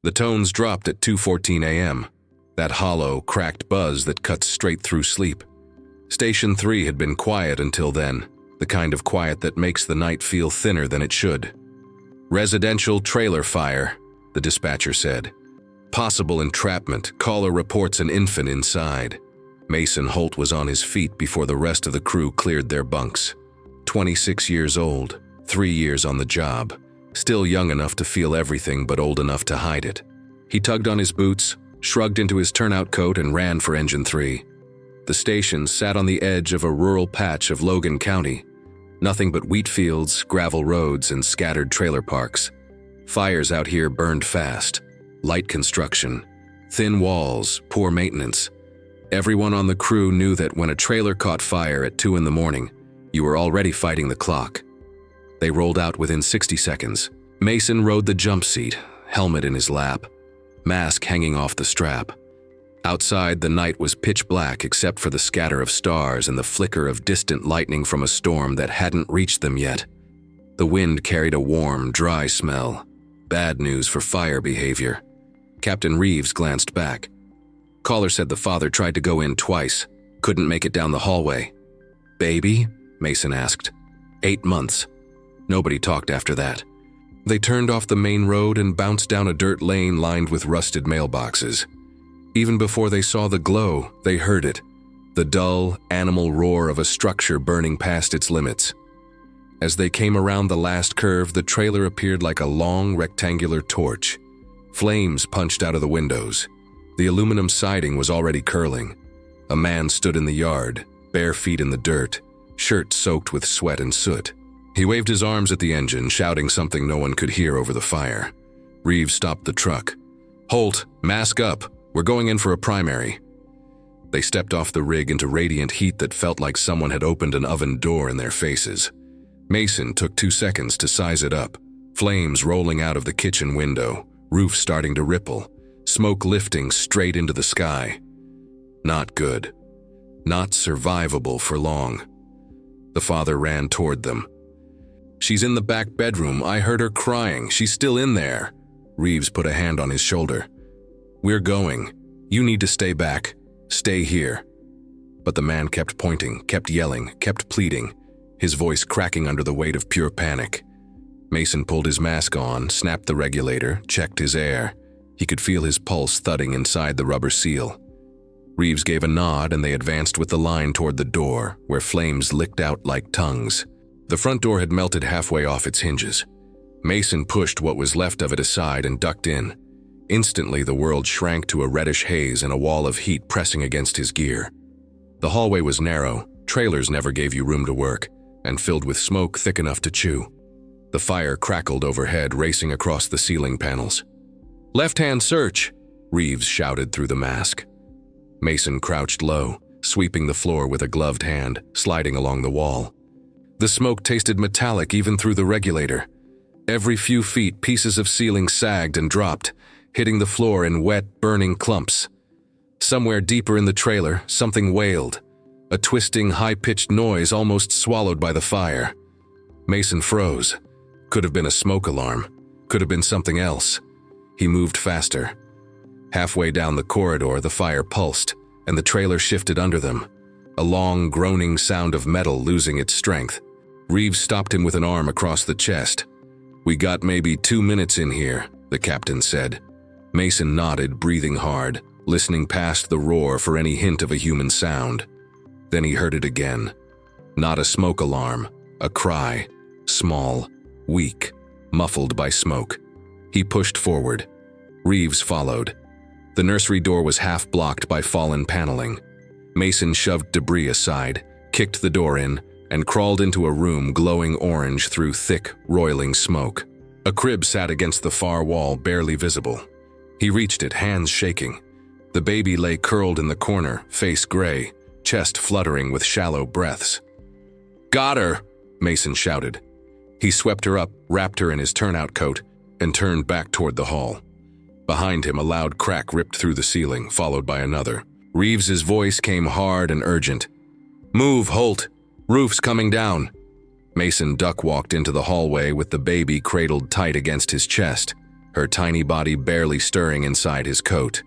The tones dropped at 2:14 a.m., that hollow, cracked buzz that cuts straight through sleep. Station 3 had been quiet until then, the kind of quiet that makes the night feel thinner than it should. "Residential trailer fire," the dispatcher said. "Possible entrapment. Caller reports an infant inside." Mason Holt was on his feet before the rest of the crew cleared their bunks. 26 years old, 3 years on the job, still young enough to feel everything but old enough to hide it. He tugged on his boots, shrugged into his turnout coat, and ran for Engine 3. The station sat on the edge of a rural patch of Logan County. Nothing but wheat fields, gravel roads, and scattered trailer parks. Fires out here burned fast. Light construction, thin walls, poor maintenance. Everyone on the crew knew that when a trailer caught fire at 2 in the morning, you were already fighting the clock. They rolled out within 60 seconds. Mason rode the jump seat, helmet in his lap, mask hanging off the strap. Outside, the night was pitch black except for the scatter of stars and the flicker of distant lightning from a storm that hadn't reached them yet. The wind carried a warm, dry smell. Bad news for fire behavior. Captain Reeves glanced back. Caller said the father tried to go in twice, couldn't make it down the hallway. "Baby?" Mason asked. 8 months. Nobody talked after that. They turned off the main road and bounced down a dirt lane lined with rusted mailboxes. Even before they saw the glow, they heard it, the dull, animal roar of a structure burning past its limits. As they came around the last curve, the trailer appeared like a long, rectangular torch. Flames punched out of the windows. The aluminum siding was already curling. A man stood in the yard, bare feet in the dirt, shirt soaked with sweat and soot. He waved his arms at the engine, shouting something no one could hear over the fire. Reeves stopped the truck. "Holt, mask up. We're going in for a primary." They stepped off the rig into radiant heat that felt like someone had opened an oven door in their faces. Mason took 2 seconds to size it up. Flames rolling out of the kitchen window, roof starting to ripple, smoke lifting straight into the sky. Not good. Not survivable for long. The father ran toward them. "She's in the back bedroom. I heard her crying. She's still in there." Reeves put a hand on his shoulder. "We're going. You need to stay back. Stay here." But the man kept pointing, kept yelling, kept pleading, his voice cracking under the weight of pure panic. Mason pulled his mask on, snapped the regulator, checked his air. He could feel his pulse thudding inside the rubber seal. Reeves gave a nod and they advanced with the line toward the door, where flames licked out like tongues. The front door had melted halfway off its hinges. Mason pushed what was left of it aside and ducked in. Instantly, the world shrank to a reddish haze and a wall of heat pressing against his gear. The hallway was narrow, trailers never gave you room to work, and filled with smoke thick enough to chew. The fire crackled overhead, racing across the ceiling panels. "Left-hand search," Reeves shouted through the mask. Mason crouched low, sweeping the floor with a gloved hand, sliding along the wall. The smoke tasted metallic even through the regulator. Every few feet, pieces of ceiling sagged and dropped, hitting the floor in wet, burning clumps. Somewhere deeper in the trailer, something wailed, a twisting, high-pitched noise almost swallowed by the fire. Mason froze. Could have been a smoke alarm. Could have been something else. He moved faster. Halfway down the corridor, the fire pulsed, and the trailer shifted under them, a long, groaning sound of metal losing its strength. Reeves stopped him with an arm across the chest. "We got maybe 2 minutes in here," the captain said. Mason nodded, breathing hard, listening past the roar for any hint of a human sound. Then he heard it again. Not a smoke alarm, a cry, small, weak, muffled by smoke. He pushed forward. Reeves followed. The nursery door was half blocked by fallen paneling. Mason shoved debris aside, kicked the door in, and crawled into a room glowing orange through thick, roiling smoke. A crib sat against the far wall, barely visible. He reached it, hands shaking. The baby lay curled in the corner, face gray, chest fluttering with shallow breaths. "Got her!" Mason shouted. He swept her up, wrapped her in his turnout coat, and turned back toward the hall. Behind him, a loud crack ripped through the ceiling, followed by another. Reeves's voice came hard and urgent. "Move, Holt! Roof's coming down!" Mason duck-walked into the hallway with the baby cradled tight against his chest. her tiny body barely stirring inside his coat.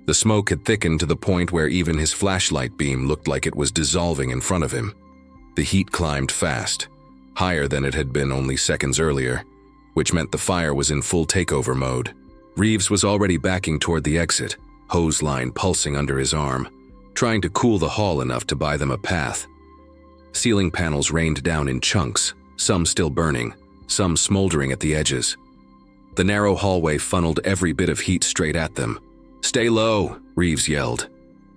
The smoke had thickened to the point where even his flashlight beam looked like it was dissolving in front of him. The heat climbed fast, higher than it had been only seconds earlier, which meant the fire was in full takeover mode. Reeves was already backing toward the exit, hose line pulsing under his arm, trying to cool the hall enough to buy them a path. Ceiling panels rained down in chunks, some still burning, some smoldering at the edges. The narrow hallway funneled every bit of heat straight at them. "Stay low," Reeves yelled.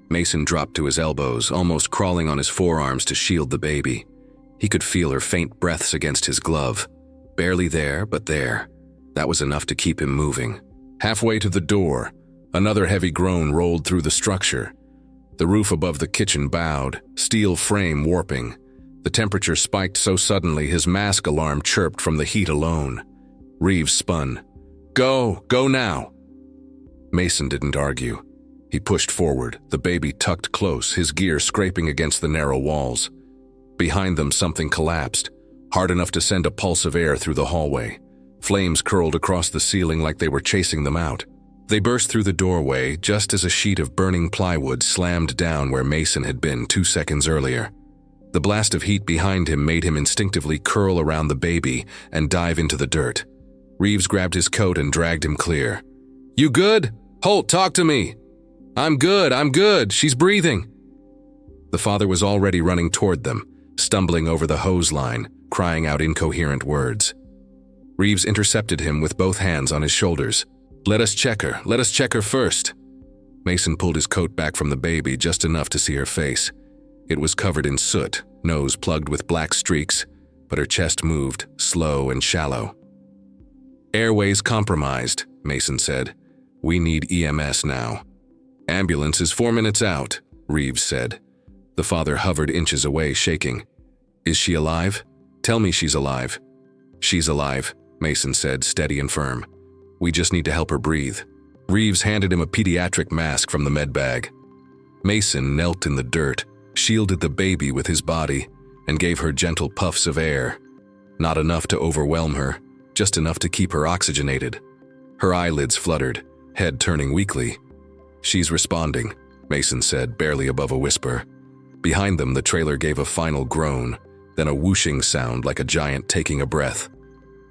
Mason dropped to his elbows, almost crawling on his forearms to shield the baby. He could feel her faint breaths against his glove. Barely there, but there. That was enough to keep him moving. Halfway to the door, another heavy groan rolled through the structure. The roof above the kitchen bowed, steel frame warping. The temperature spiked so suddenly his mask alarm chirped from the heat alone. Reeves spun. Go now." Mason didn't argue. He pushed forward, the baby tucked close, his gear scraping against the narrow walls. Behind them, something collapsed, hard enough to send a pulse of air through the hallway. Flames curled across the ceiling like they were chasing them out. They burst through the doorway just as a sheet of burning plywood slammed down where Mason had been 2 seconds earlier. The blast of heat behind him made him instinctively curl around the baby and dive into the dirt. Reeves grabbed his coat and dragged him clear. "You good? Holt, talk to me." I'm good, she's breathing." The father was already running toward them, stumbling over the hose line, crying out incoherent words. Reeves intercepted him with both hands on his shoulders. Let us check her first." Mason pulled his coat back from the baby just enough to see her face. It was covered in soot, nose plugged with black streaks, but her chest moved, slow and shallow. "Airways compromised," Mason said. "We need EMS now." "Ambulance is 4 minutes out," Reeves said. The father hovered inches away, shaking. "Is she alive? Tell me she's alive." "She's alive," Mason said, steady and firm. "We just need to help her breathe." Reeves handed him a pediatric mask from the med bag. Mason knelt in the dirt, shielded the baby with his body, and gave her gentle puffs of air. Not enough to overwhelm her, just enough to keep her oxygenated. Her eyelids fluttered, head turning weakly. "She's responding," Mason said, barely above a whisper. Behind them, the trailer gave a final groan, then a whooshing sound like a giant taking a breath.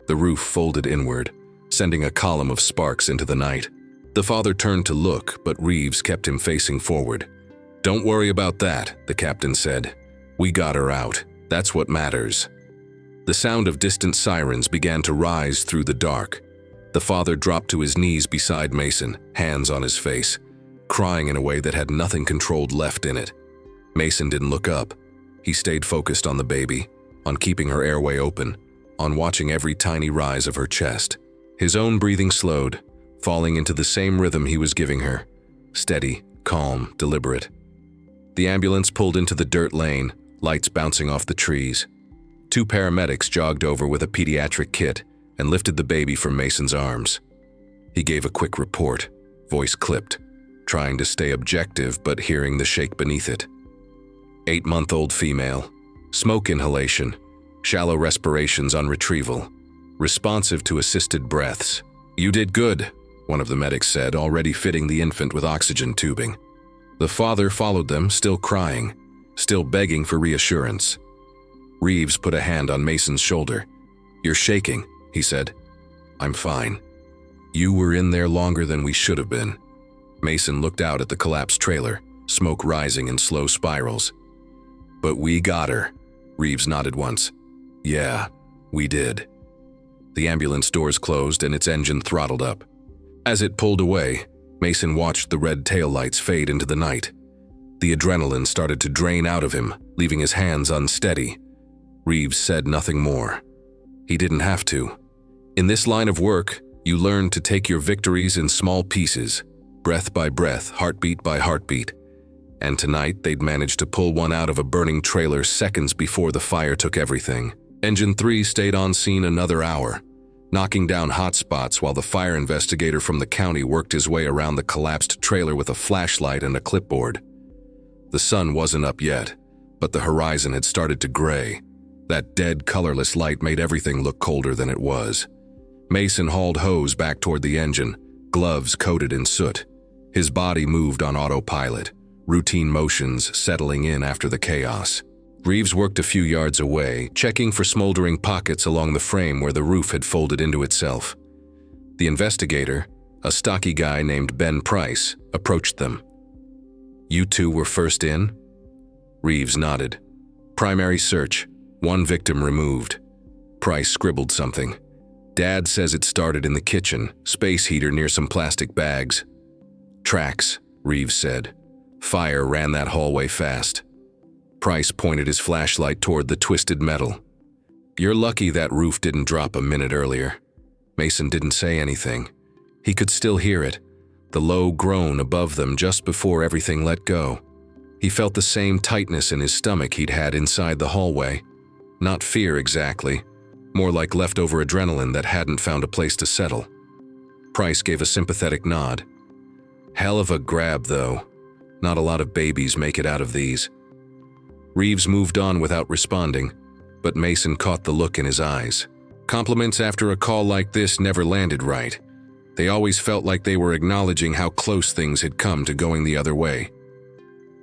The roof folded inward, sending a column of sparks into the night. The father turned to look, but Reeves kept him facing forward. "Don't worry about that," the captain said. "We got her out. That's what matters." The sound of distant sirens began to rise through the dark. The father dropped to his knees beside Mason, hands on his face, crying in a way that had nothing controlled left in it. Mason didn't look up. He stayed focused on the baby, on keeping her airway open, on watching every tiny rise of her chest. His own breathing slowed, falling into the same rhythm he was giving her, steady, calm, deliberate. The ambulance pulled into the dirt lane, lights bouncing off the trees. 2 paramedics jogged over with a pediatric kit and lifted the baby from Mason's arms. He gave a quick report, voice clipped, trying to stay objective but hearing the shake beneath it. 8-month-old female, smoke inhalation, shallow respirations on retrieval, responsive to assisted breaths. "You did good," one of the medics said, already fitting the infant with oxygen tubing. The father followed them, still crying, still begging for reassurance. Reeves put a hand on Mason's shoulder. "You're shaking," he said. "I'm fine. You were in there longer than we should have been." Mason looked out at the collapsed trailer, smoke rising in slow spirals. "But we got her," Reeves nodded once. "Yeah, we did." The ambulance doors closed and its engine throttled up. As it pulled away, Mason watched the red taillights fade into the night. The adrenaline started to drain out of him, leaving his hands unsteady. Reeves said nothing more. He didn't have to. In this line of work, you learn to take your victories in small pieces, breath by breath, heartbeat by heartbeat. And tonight, they'd managed to pull one out of a burning trailer seconds before the fire took everything. Engine 3 stayed on scene another hour, knocking down hot spots while the fire investigator from the county worked his way around the collapsed trailer with a flashlight and a clipboard. The sun wasn't up yet, but the horizon had started to gray. That dead, colorless light made everything look colder than it was. Mason hauled hose back toward the engine, gloves coated in soot. His body moved on autopilot, routine motions settling in after the chaos. Reeves worked a few yards away, checking for smoldering pockets along the frame where the roof had folded into itself. The investigator, a stocky guy named Ben Price, approached them. "You two were first in?" Reeves nodded. "Primary search. One victim removed." Price scribbled something. "Dad says it started in the kitchen, space heater near some plastic bags." "Tracks," Reeves said. "Fire ran that hallway fast." Price pointed his flashlight toward the twisted metal. "You're lucky that roof didn't drop a minute earlier." Mason didn't say anything. He could still hear it, the low groan above them just before everything let go. He felt the same tightness in his stomach he'd had inside the hallway. Not fear exactly, more like leftover adrenaline that hadn't found a place to settle. Price gave a sympathetic nod. "Hell of a grab, though. Not a lot of babies make it out of these." Reeves moved on without responding, but Mason caught the look in his eyes. Compliments after a call like this never landed right. They always felt like they were acknowledging how close things had come to going the other way.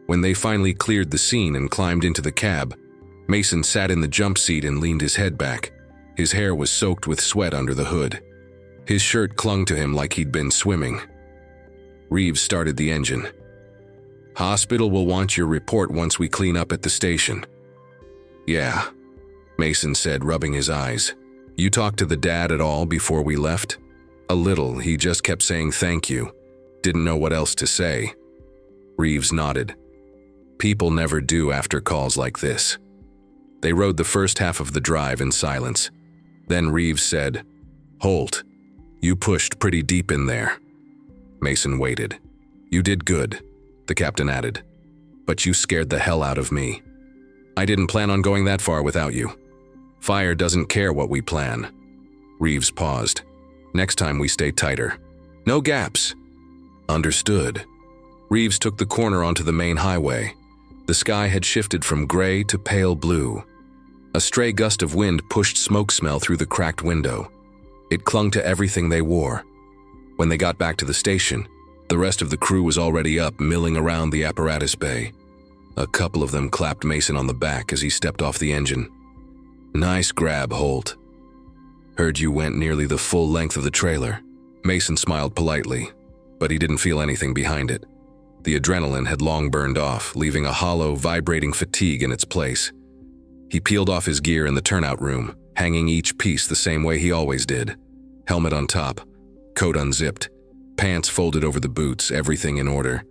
When they finally cleared the scene and climbed into the cab, Mason sat in the jump seat and leaned his head back. His hair was soaked with sweat under the hood. His shirt clung to him like he'd been swimming. Reeves started the engine. "Hospital will want your report once we clean up at the station." "Yeah," Mason said, rubbing his eyes. "You talked to the dad at all before we left?" "A little. He just kept saying thank you. Didn't know what else to say." Reeves nodded. People never do after calls like this. They rode the first half of the drive in silence. Then Reeves said, "Holt, you pushed pretty deep in there." Mason waited. "You did good," the captain added. "But you scared the hell out of me. I didn't plan on going that far without you. Fire doesn't care what we plan." Reeves paused. "Next time we stay tighter. No gaps." "Understood." Reeves took the corner onto the main highway. The sky had shifted from gray to pale blue. A stray gust of wind pushed smoke smell through the cracked window. It clung to everything they wore. When they got back to the station, the rest of the crew was already up, milling around the apparatus bay. A couple of them clapped Mason on the back as he stepped off the engine. "Nice grab, Holt. Heard you went nearly the full length of the trailer." Mason smiled politely, but he didn't feel anything behind it. The adrenaline had long burned off, leaving a hollow, vibrating fatigue in its place. He peeled off his gear in the turnout room, hanging each piece the same way he always did. Helmet on top, coat unzipped, pants folded over the boots, everything in order.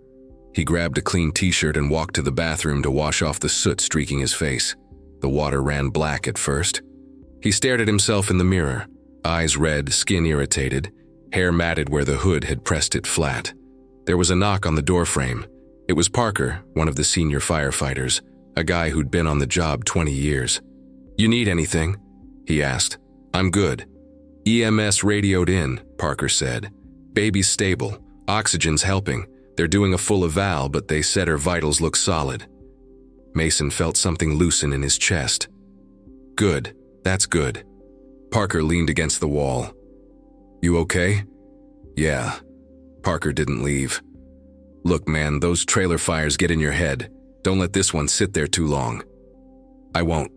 He grabbed a clean t-shirt and walked to the bathroom to wash off the soot streaking his face. The water ran black at first. He stared at himself in the mirror, eyes red, skin irritated, hair matted where the hood had pressed it flat. There was a knock on the doorframe. It was Parker, one of the senior firefighters, a guy who'd been on the job 20 years. "You need anything?" he asked. "I'm good." "EMS radioed in," Parker said. "Baby's stable. Oxygen's helping. They're doing a full eval, but they said her vitals look solid." Mason felt something loosen in his chest. "Good. That's good." Parker leaned against the wall. "You okay?" "Yeah." Parker didn't leave. "Look, man, those trailer fires get in your head. Don't let this one sit there too long." "I won't."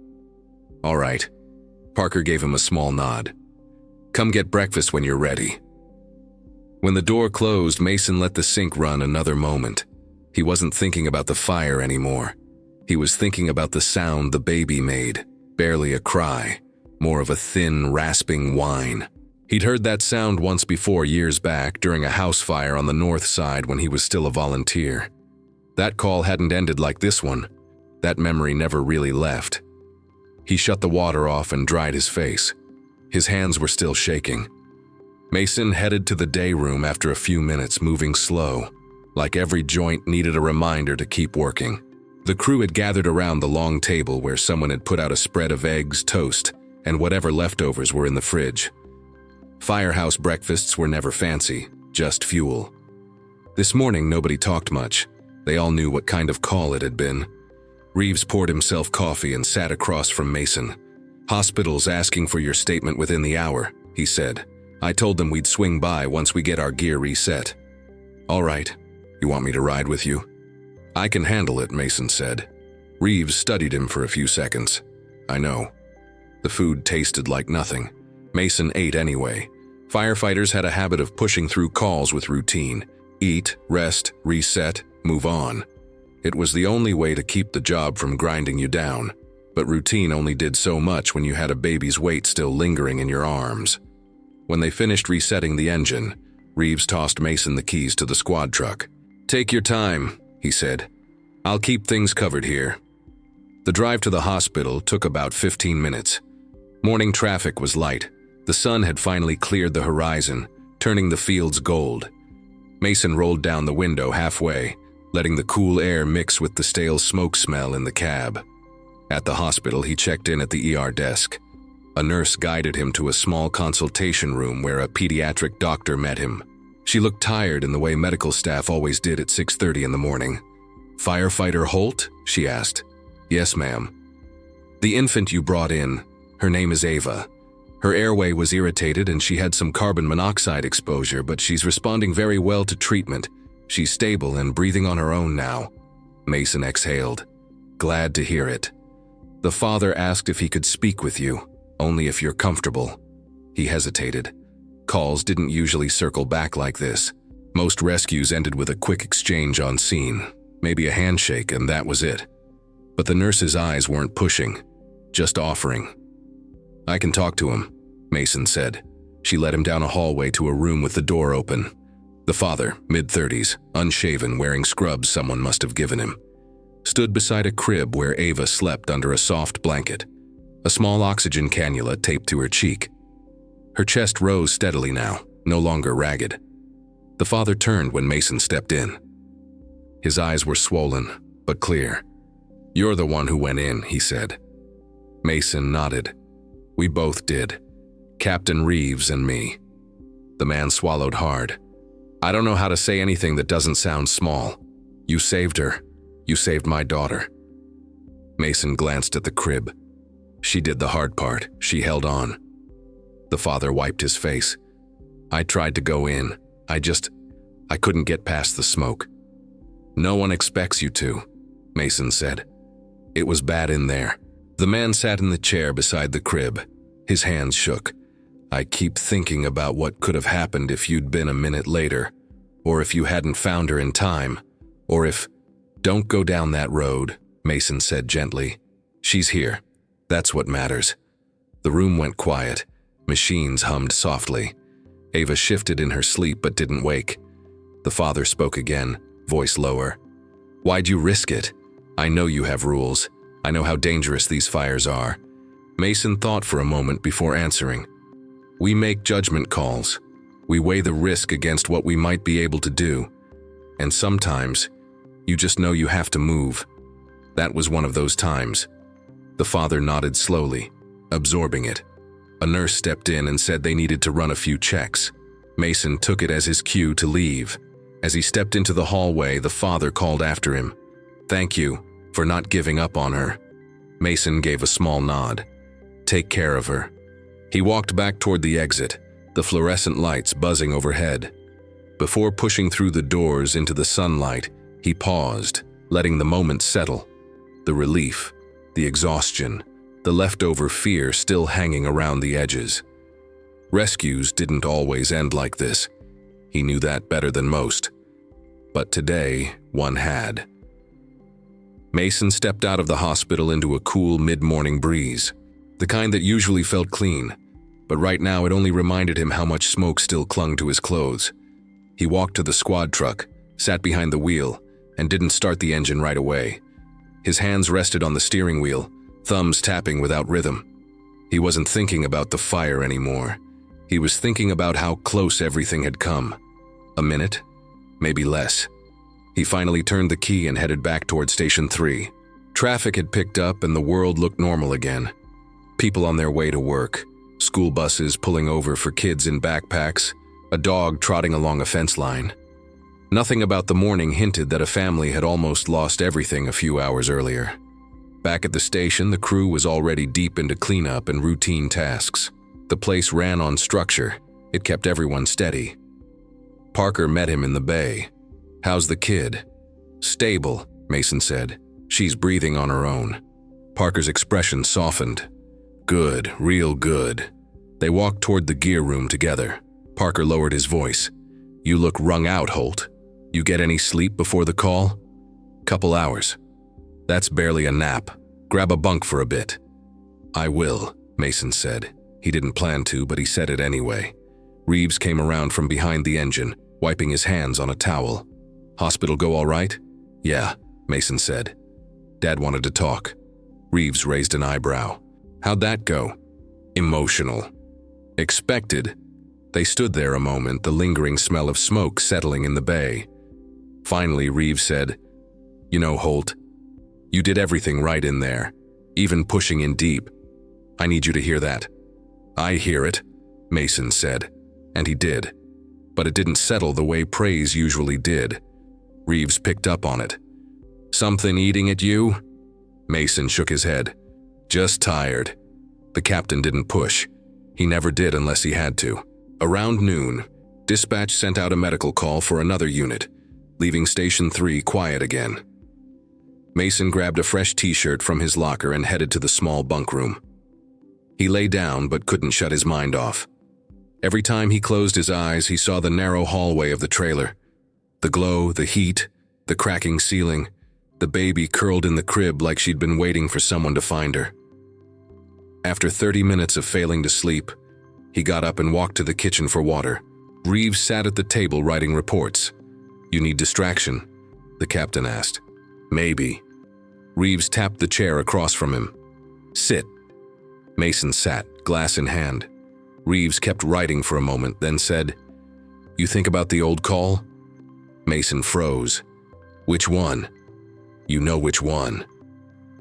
"All right." Parker gave him a small nod. "Come get breakfast when you're ready." When the door closed, Mason let the sink run another moment. He wasn't thinking about the fire anymore. He was thinking about the sound the baby made. Barely a cry, more of a thin, rasping whine. He'd heard that sound once before years back during a house fire on the north side when he was still a volunteer. That call hadn't ended like this one. That memory never really left. He shut the water off and dried his face. His hands were still shaking. Mason headed to the day room after a few minutes, moving slow, like every joint needed a reminder to keep working. The crew had gathered around the long table where someone had put out a spread of eggs, toast, and whatever leftovers were in the fridge. Firehouse breakfasts were never fancy, just fuel. This morning, nobody talked much. They all knew what kind of call it had been. Reeves poured himself coffee and sat across from Mason. "Hospital's asking for your statement within the hour," he said. I told them we'd swing by once we get our gear reset. All right, you want me to ride with you? I can handle it, Mason said. Reeves studied him for a few seconds. I know. The food tasted like nothing. Mason ate anyway. Firefighters had a habit of pushing through calls with routine. Eat, rest, reset, move on. It was the only way to keep the job from grinding you down. But routine only did so much when you had a baby's weight still lingering in your arms. When they finished resetting the engine, Reeves tossed Mason the keys to the squad truck. Take your time, he said. I'll keep things covered here. The drive to the hospital took about 15 minutes. Morning traffic was light. The sun had finally cleared the horizon, turning the fields gold. Mason rolled down the window halfway, letting the cool air mix with the stale smoke smell in the cab. At the hospital, he checked in at the ER desk. A nurse guided him to a small consultation room where a pediatric doctor met him. She looked tired in the way medical staff always did at 6:30 in the morning. "Firefighter Holt?" she asked. "Yes, ma'am." "The infant you brought in, her name is Ava. Her airway was irritated and she had some carbon monoxide exposure, but she's responding very well to treatment. She's stable and breathing on her own now." Mason exhaled. "Glad to hear it." The father asked if he could speak with you, only if you're comfortable. He hesitated. Calls didn't usually circle back like this. Most rescues ended with a quick exchange on scene, maybe a handshake, and that was it. But the nurse's eyes weren't pushing, just offering. "I can talk to him," Mason said. She led him down a hallway to a room with the door open. The father, mid-30s, unshaven, wearing scrubs someone must have given him, stood beside a crib where Ava slept under a soft blanket, a small oxygen cannula taped to her cheek. Her chest rose steadily now, no longer ragged. The father turned when Mason stepped in. His eyes were swollen, but clear. "You're the one who went in," he said. Mason nodded. "We both did. Captain Reeves and me." The man swallowed hard. "I don't know how to say anything that doesn't sound small. You saved her. You saved my daughter." Mason glanced at the crib. She did the hard part. She held on. The father wiped his face. "I tried to go in. I couldn't get past the smoke." "No one expects you to," Mason said. "It was bad in there." The man sat in the chair beside the crib. His hands shook. "I keep thinking about what could have happened if you'd been a minute later, or if you hadn't found her in time, or if—" "Don't go down that road," Mason said gently. "She's here. That's what matters." The room went quiet. Machines hummed softly. Ava shifted in her sleep but didn't wake. The father spoke again, voice lower. "Why'd you risk it? I know you have rules. I know how dangerous these fires are." Mason thought for a moment before answering. "We make judgment calls. We weigh the risk against what we might be able to do. And sometimes, you just know you have to move." That was one of those times. The father nodded slowly, absorbing it. A nurse stepped in and said they needed to run a few checks. Mason took it as his cue to leave. As he stepped into the hallway, the father called after him. "Thank you for not giving up on her." Mason gave a small nod. "Take care of her." He walked back toward the exit, the fluorescent lights buzzing overhead. Before pushing through the doors into the sunlight, he paused, letting the moment settle. The relief, the exhaustion, the leftover fear still hanging around the edges. Rescues didn't always end like this. He knew that better than most. But today, one had. Mason stepped out of the hospital into a cool mid-morning breeze, the kind that usually felt clean, but right now it only reminded him how much smoke still clung to his clothes. He walked to the squad truck, sat behind the wheel, and didn't start the engine right away. His hands rested on the steering wheel, thumbs tapping without rhythm. He wasn't thinking about the fire anymore. He was thinking about how close everything had come. A minute, maybe less. He finally turned the key and headed back toward Station 3. Traffic had picked up and the world looked normal again. People on their way to work, school buses pulling over for kids in backpacks, a dog trotting along a fence line. Nothing about the morning hinted that a family had almost lost everything a few hours earlier. Back at the station, the crew was already deep into cleanup and routine tasks. The place ran on structure. It kept everyone steady. Parker met him in the bay. "How's the kid?" "Stable," Mason said. "She's breathing on her own." Parker's expression softened. "Good, real good." They walked toward the gear room together. Parker lowered his voice. "You look wrung out, Holt. You get any sleep before the call?" "Couple hours." "That's barely a nap. Grab a bunk for a bit." "I will," Mason said. He didn't plan to, but he said it anyway. Reeves came around from behind the engine, wiping his hands on a towel. "Hospital go all right?" "Yeah," Mason said. Dad wanted to talk. Reeves raised an eyebrow. "How'd that go?" "Emotional." "Expected." They stood there a moment, the lingering smell of smoke settling in the bay. Finally, Reeves said, "You know, Holt, you did everything right in there, even pushing in deep. I need you to hear that." "I hear it," Mason said, and he did. But it didn't settle the way praise usually did. Reeves picked up on it. "Something eating at you?" Mason shook his head. "Just tired." The captain didn't push. He never did unless he had to. Around noon, dispatch sent out a medical call for another unit, leaving Station 3 quiet again. Mason grabbed a fresh t-shirt from his locker and headed to the small bunk room. He lay down but couldn't shut his mind off. Every time he closed his eyes, he saw the narrow hallway of the trailer. The glow, the heat, the cracking ceiling, the baby curled in the crib like she'd been waiting for someone to find her. After 30 minutes of failing to sleep, he got up and walked to the kitchen for water. Reeves sat at the table writing reports. "You need distraction?" the captain asked. "Maybe." Reeves tapped the chair across from him. "Sit." Mason sat, glass in hand. Reeves kept writing for a moment, then said, "You think about the old call?" Mason froze. "Which one?" "You know which one."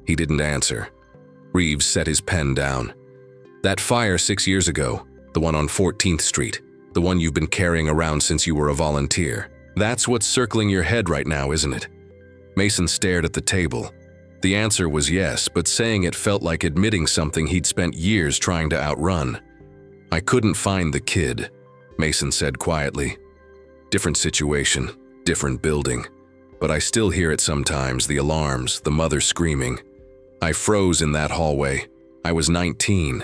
He didn't answer. Reeves set his pen down. "That fire 6 years ago, the one on 14th Street, the one you've been carrying around since you were a volunteer. That's what's circling your head right now, isn't it?" Mason stared at the table. The answer was yes, but saying it felt like admitting something he'd spent years trying to outrun. "I couldn't find the kid," Mason said quietly. "Different situation, different building. But I still hear it sometimes, the alarms, the mother screaming. I froze in that hallway. I was 19.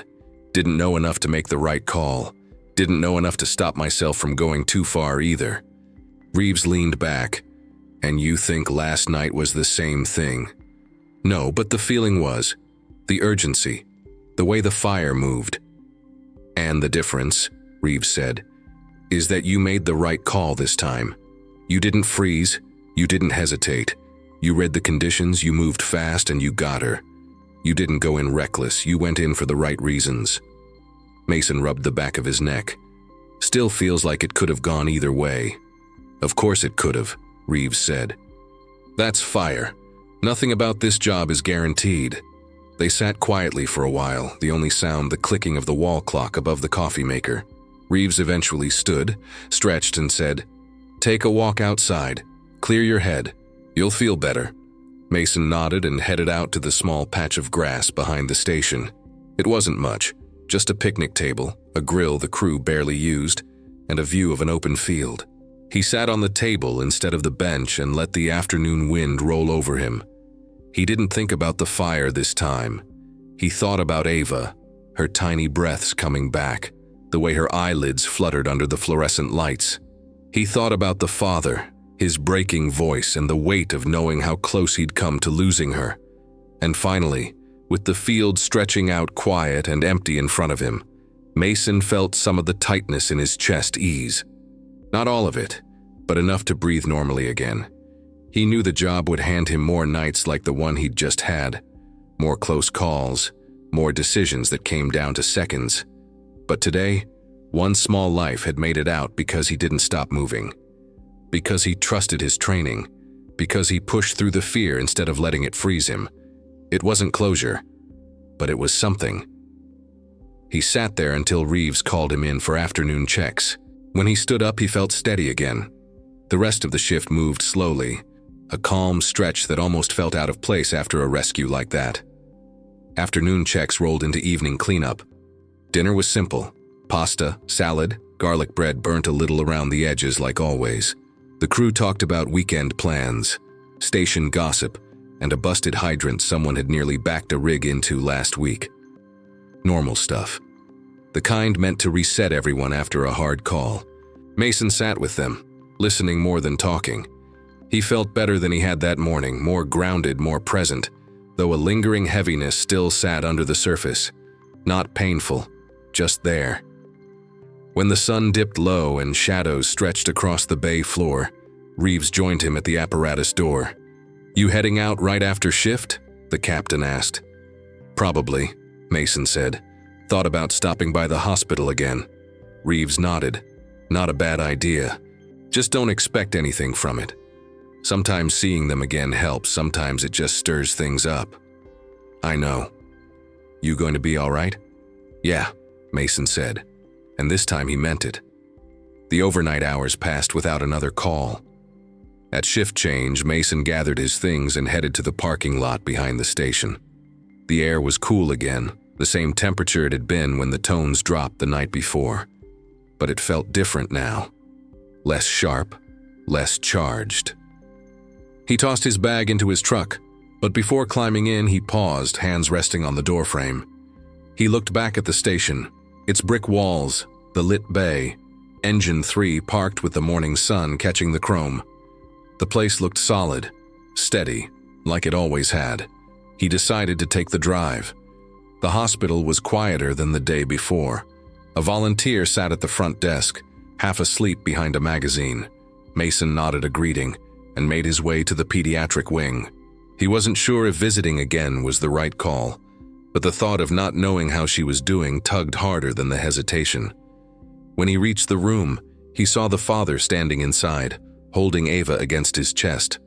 Didn't know enough to make the right call. Didn't know enough to stop myself from going too far either." Reeves leaned back. "And you think last night was the same thing?" "No, but the feeling was. The urgency. The way the fire moved." "And the difference," Reeves said, "is that you made the right call this time. You didn't freeze. You didn't hesitate. You read the conditions, you moved fast, and you got her. You didn't go in reckless. You went in for the right reasons." Mason rubbed the back of his neck. "Still feels like it could have gone either way." "Of course it could have," Reeves said. "That's fire. Nothing about this job is guaranteed." They sat quietly for a while, the only sound the clicking of the wall clock above the coffee maker. Reeves eventually stood, stretched, and said, "Take a walk outside. Clear your head. You'll feel better." Mason nodded and headed out to the small patch of grass behind the station. It wasn't much, just a picnic table, a grill the crew barely used, and a view of an open field. He sat on the table instead of the bench and let the afternoon wind roll over him. He didn't think about the fire this time. He thought about Ava, her tiny breaths coming back, the way her eyelids fluttered under the fluorescent lights. He thought about the father, his breaking voice, and the weight of knowing how close he'd come to losing her. And finally, with the field stretching out quiet and empty in front of him, Mason felt some of the tightness in his chest ease. Not all of it, but enough to breathe normally again. He knew the job would hand him more nights like the one he'd just had, more close calls, more decisions that came down to seconds. But today, one small life had made it out because he didn't stop moving. Because he trusted his training. Because he pushed through the fear instead of letting it freeze him. It wasn't closure, but it was something. He sat there until Reeves called him in for afternoon checks. When he stood up, he felt steady again. The rest of the shift moved slowly, a calm stretch that almost felt out of place after a rescue like that. Afternoon checks rolled into evening cleanup. Dinner was simple: pasta, salad, Garlic bread burnt a little around the edges like always. The crew talked about weekend plans, station gossip, and a busted hydrant someone had nearly backed a rig into last week. Normal stuff. The kind meant to reset everyone after a hard call. Mason sat with them, listening more than talking. He felt better than he had that morning, more grounded, more present, though a lingering heaviness still sat under the surface. Not painful, just there. When the sun dipped low and shadows stretched across the bay floor, Reeves joined him at the apparatus door. "You heading out right after shift?" the captain asked. "Probably," Mason said. "Thought about stopping by the hospital again." Reeves nodded. "Not a bad idea. Just don't expect anything from it. Sometimes seeing them again helps, sometimes it just stirs things up." "I know. You going to be all right?" "Yeah," Mason said, and this time he meant it. The overnight hours passed without another call. At shift change, Mason gathered his things and headed to the parking lot behind the station. The air was cool again, the same temperature it had been when the tones dropped the night before. But it felt different now. Less sharp, less charged. He tossed his bag into his truck, but before climbing in, he paused, hands resting on the doorframe. He looked back at the station, its brick walls, the lit bay, Engine 3 parked with the morning sun catching the chrome. The place looked solid, steady, like it always had. He decided to take the drive. The hospital was quieter than the day before. A volunteer sat at the front desk, half asleep behind a magazine. Mason nodded a greeting and made his way to the pediatric wing. He wasn't sure if visiting again was the right call, but the thought of not knowing how she was doing tugged harder than the hesitation. When he reached the room, he saw the father standing inside, holding Ava against his chest.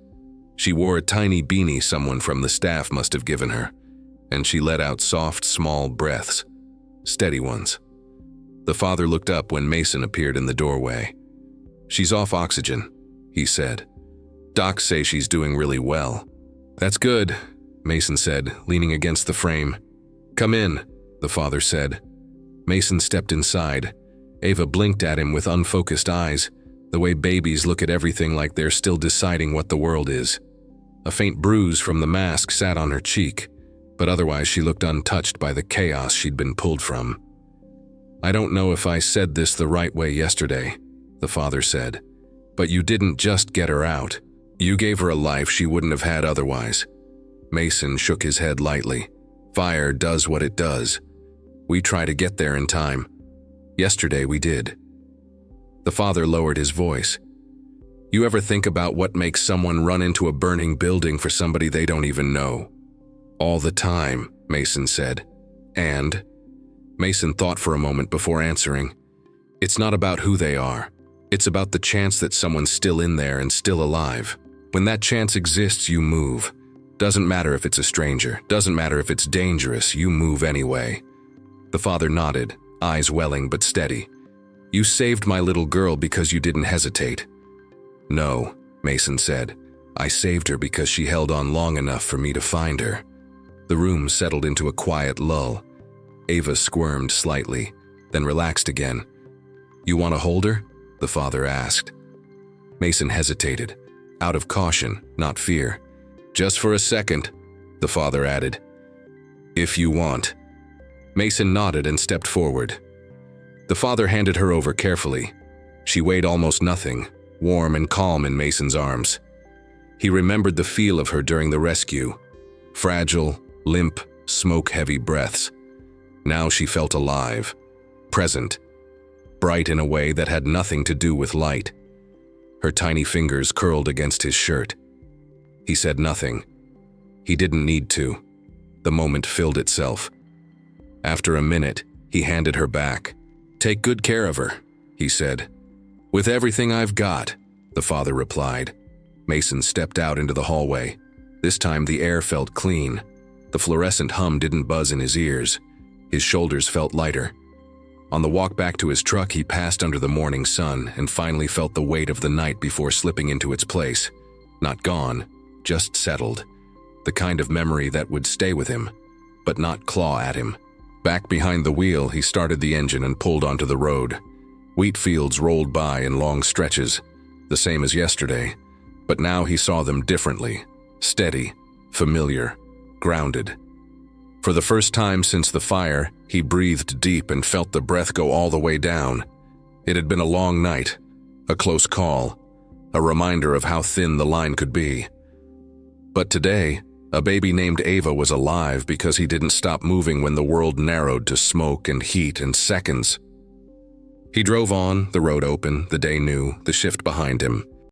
She wore a tiny beanie someone from the staff must have given her, and she let out soft, small breaths, steady ones. The father looked up when Mason appeared in the doorway. "She's off oxygen," he said. "Docs say she's doing really well." "That's good," Mason said, leaning against the frame. "Come in," the father said. Mason stepped inside. Ava blinked at him with unfocused eyes, the way babies look at everything like they're still deciding what the world is. A faint bruise from the mask sat on her cheek, but otherwise she looked untouched by the chaos she'd been pulled from. "I don't know if I said this the right way yesterday," the father said, "but you didn't just get her out. You gave her a life she wouldn't have had otherwise." Mason shook his head lightly. "Fire does what it does. We try to get there in time. Yesterday we did." The father lowered his voice. "You ever think about what makes someone run into a burning building for somebody they don't even know?" "All the time," Mason said. "And?" Mason thought for a moment before answering. "It's not about who they are. It's about the chance that someone's still in there and still alive. When that chance exists, you move. Doesn't matter if it's a stranger. Doesn't matter if it's dangerous. You move anyway." The father nodded, eyes welling but steady. "You saved my little girl because you didn't hesitate." "No," Mason said. "I saved her because she held on long enough for me to find her." The room settled into a quiet lull. Ava squirmed slightly, then relaxed again. "You want to hold her?" the father asked. Mason hesitated, out of caution, not fear. "Just for a second," the father added. "If you want." Mason nodded and stepped forward. The father handed her over carefully. She weighed almost nothing, warm and calm in Mason's arms. He remembered the feel of her during the rescue. Fragile, limp, smoke-heavy breaths. Now she felt alive, present, bright in a way that had nothing to do with light. Her tiny fingers curled against his shirt. He said nothing. He didn't need to. The moment filled itself. After a minute, he handed her back. "Take good care of her," he said. "With everything I've got," the father replied. Mason stepped out into the hallway. This time the air felt clean. The fluorescent hum didn't buzz in his ears. His shoulders felt lighter. On the walk back to his truck, he passed under the morning sun and finally felt the weight of the night before slipping into its place. Not gone, just settled. The kind of memory that would stay with him, but not claw at him. Back behind the wheel, he started the engine and pulled onto the road. Wheat fields rolled by in long stretches, the same as yesterday, but now he saw them differently, steady, familiar, grounded. For the first time since the fire, he breathed deep and felt the breath go all the way down. It had been a long night, a close call, a reminder of how thin the line could be. But today, a baby named Ava was alive because he didn't stop moving when the world narrowed to smoke and heat and seconds. He drove on, the road open, the day new, the shift behind him.